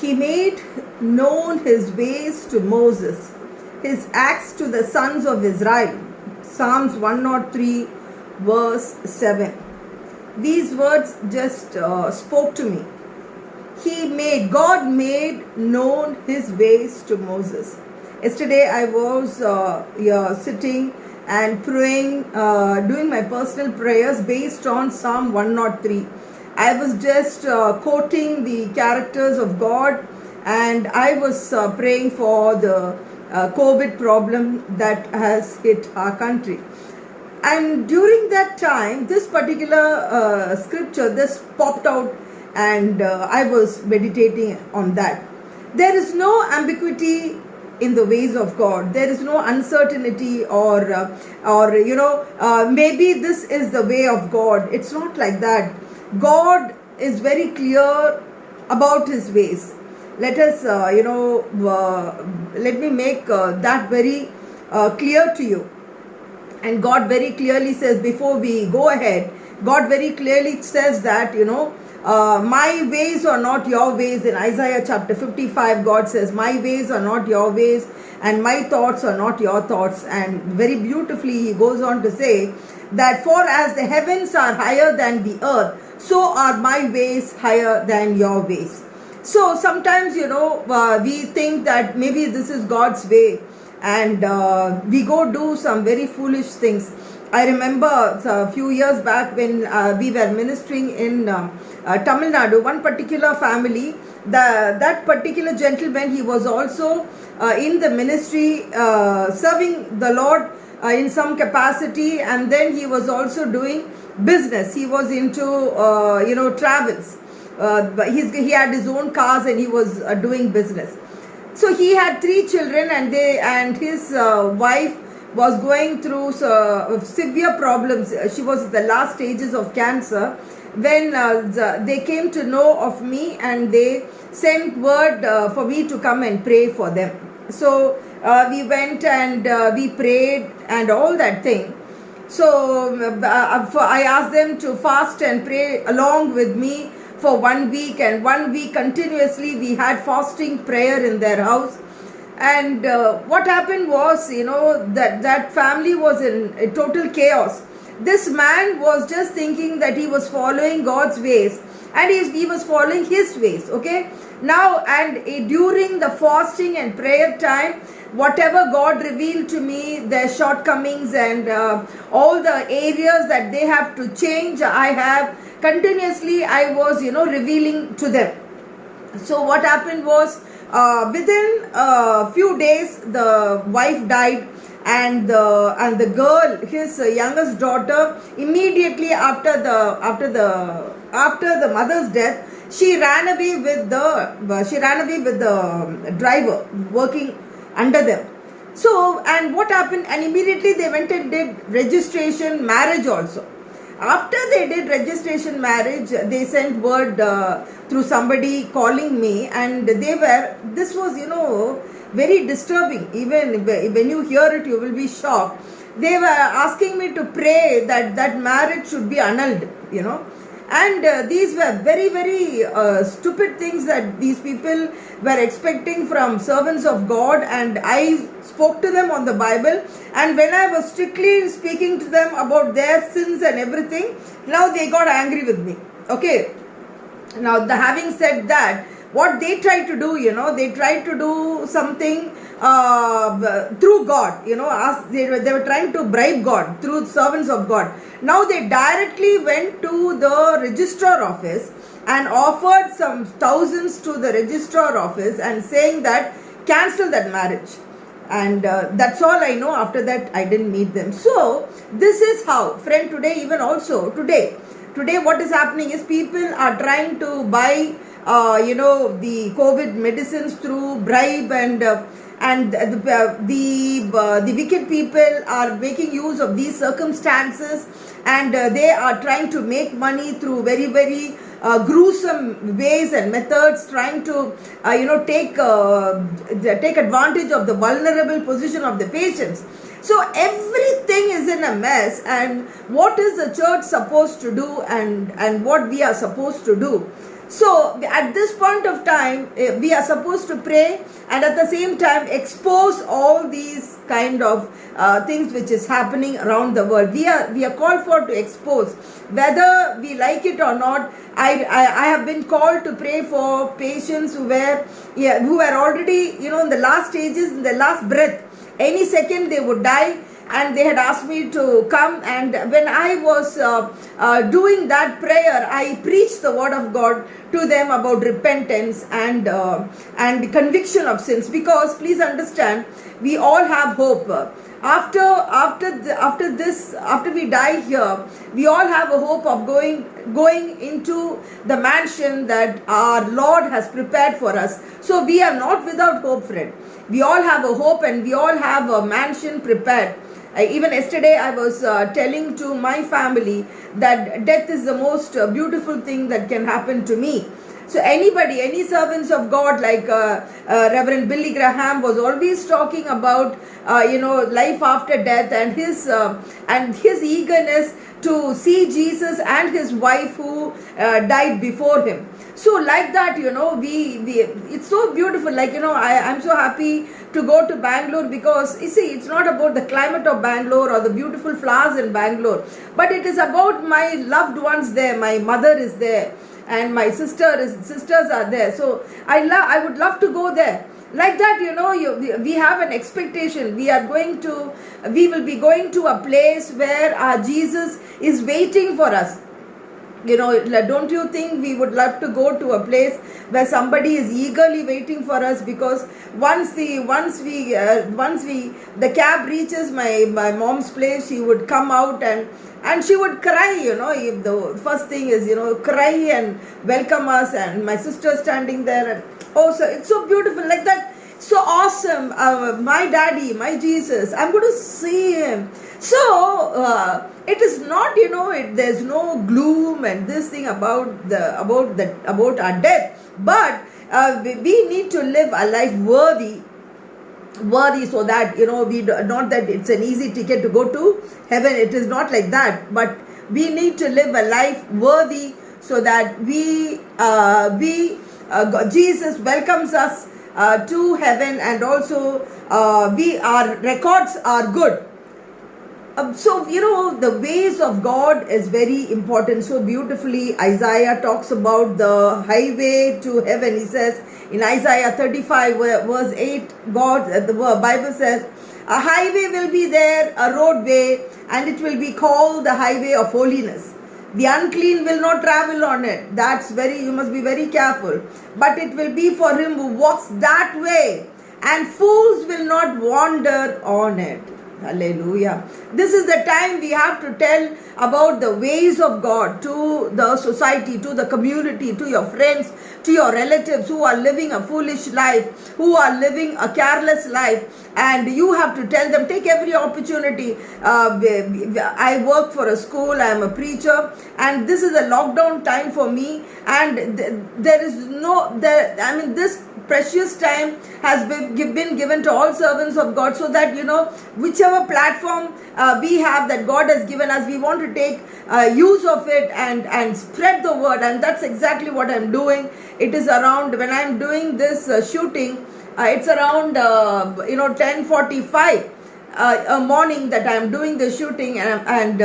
He made known his ways to Moses, his acts to the sons of Israel. Psalms 103, verse 7. These words just spoke to me. God made known his ways to Moses. Yesterday I was sitting and praying, doing my personal prayers based on Psalm 103. I was just quoting the characters of God, and I was praying for the COVID problem that has hit our country. And during that time, this particular scripture just popped out, and I was meditating on that. There is no ambiguity in the ways of God. There is no uncertainty or maybe this is the way of God. It's not like that. God is very clear about his ways. Let us, let me make that very clear to you. And God very clearly says, before we go ahead, God very clearly says that, my ways are not your ways. In Isaiah chapter 55, God says, my ways are not your ways, and my thoughts are not your thoughts. And very beautifully, he goes on to say that, for as the heavens are higher than the earth, so are my ways higher than your ways. So sometimes, we think that maybe this is God's way, and we go do some very foolish things. I remember a few years back when we were ministering in Tamil Nadu, one particular family, that particular gentleman, he was also in the ministry, serving the Lord in some capacity, and then he was also doing business. He was into travels. He had his own cars, and he was doing business. So he had 3 children, and his wife was going through severe problems. She was at the last stages of cancer when they came to know of me, and they sent word for me to come and pray for them. So we went and we prayed and all that thing. So I asked them to fast and pray along with me for 1 week, and 1 week continuously we had fasting prayer in their house. And what happened was, that family was in a total chaos. This man was just thinking that he was following God's ways, and he was following his ways, okay? Now, and during the fasting and prayer time, whatever God revealed to me, their shortcomings and all the areas that they have to change, I was, revealing to them. So what happened was, within a few days, the wife died, and the girl, his youngest daughter, immediately after the mother's death, she ran away with the driver working under them. So, and what happened? And immediately they went and did registration marriage also. After they did registration marriage, they sent word through somebody calling me, and this was, very disturbing. Even when you hear it, you will be shocked. They were asking me to pray that marriage should be annulled, And these were very, very stupid things that these people were expecting from servants of God. And I spoke to them on the Bible. And when I was strictly speaking to them about their sins and everything, now they got angry with me. Okay. Now, having said that, what they tried to do, they tried to do something through God, they were trying to bribe God through servants of God. Now they directly went to the registrar office and offered some thousands to the registrar office and saying that cancel that marriage. And that's all I know. After that, I didn't meet them. So this is how, friend, today what is happening is people are trying to buy the COVID medicines through bribe, and the wicked people are making use of these circumstances, and they are trying to make money through very, very gruesome ways and methods, trying to take advantage of the vulnerable position of the patients. So everything is in a mess, and what is the church supposed to do, and what we are supposed to do? So at this point of time, we are supposed to pray and at the same time expose all these kind of things which is happening around the world. We are called for to expose, whether we like it or not. I have been called to pray for patients who were already, in the last stages, in the last breath. Any second they would die, and they had asked me to come, and when I was doing that prayer, I preached the word of God to them about repentance and conviction of sins, because please understand, we all have hope. After we die here, we all have a hope of going into the mansion that our Lord has prepared for us. So we are not without hope, friend. We all have a hope and we all have a mansion prepared. Even yesterday I was telling to my family that death is the most beautiful thing that can happen to me. So any servants of God like Reverend Billy Graham was always talking about life after death, and his eagerness to see Jesus and his wife who died before him. So like that, it's so beautiful. I'm so happy to go to Bangalore, because you see, it's not about the climate of Bangalore or the beautiful flowers in Bangalore, but it is about my loved ones there. My mother is there and my sisters are there. So I would love to go there. Like that, we have an expectation. We will be going to a place where our Jesus is waiting for us. Don't you think we would love to go to a place where somebody is eagerly waiting for us? Because once the cab reaches my mom's place, she would come out and she would cry. If the first thing is cry and welcome us, and my sister standing there, and so it's so beautiful like that. So awesome. My daddy, my Jesus, I'm going to see him. So it is not, there's no gloom and this thing about our death, but we need to live a life worthy, so that not that it's an easy ticket to go to heaven. It is not like that, but we need to live a life worthy, so that Jesus welcomes us to heaven, and also our records are good. So the ways of God is very important. So beautifully Isaiah talks about the highway to heaven. He says in Isaiah 35 verse 8, the Bible says, a highway will be there, a roadway, and it will be called the highway of holiness. The unclean will not travel on it. You must be very careful. But it will be for him who walks that way, and fools will not wander on it. Hallelujah. This is the time we have to tell about the ways of God to the society, to the community, to your friends, to your relatives who are living a foolish life, who are living a careless life, and you have to tell them, take every opportunity. I work for a school, I am a preacher, and this is a lockdown time for me, and this precious time has been given to all servants of God, so that whichever platform we have that God has given us, we want to take use of it and spread the word. And that's exactly what I'm doing. It is around, when I'm doing this shooting, it's around 10:45 a morning that I'm doing the shooting, and I'm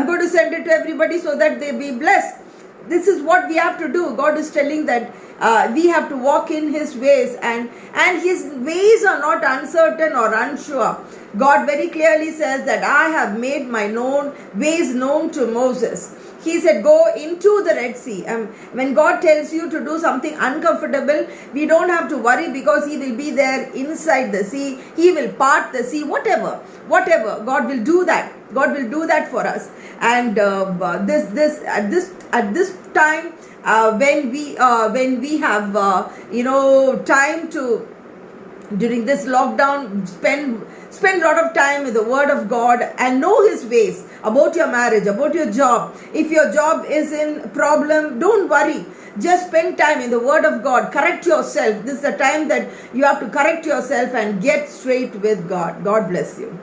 going to send it to everybody so that they be blessed. This is what we have to do. God is telling that we have to walk in his ways, and his ways are not uncertain or unsure. God very clearly says that I have made my ways known to Moses. He said, go into the Red Sea. When God tells you to do something uncomfortable, we don't have to worry, because he will be there inside the sea. He will part the sea, whatever. God will do that. God will do that for us. And at this time, when we have time to, during this lockdown, spend a lot of time with the word of God and know his ways about your marriage, about your job. If your job is in problem, don't worry. Just spend time in the word of God. Correct yourself. This is the time that you have to correct yourself and get straight with God. God bless you.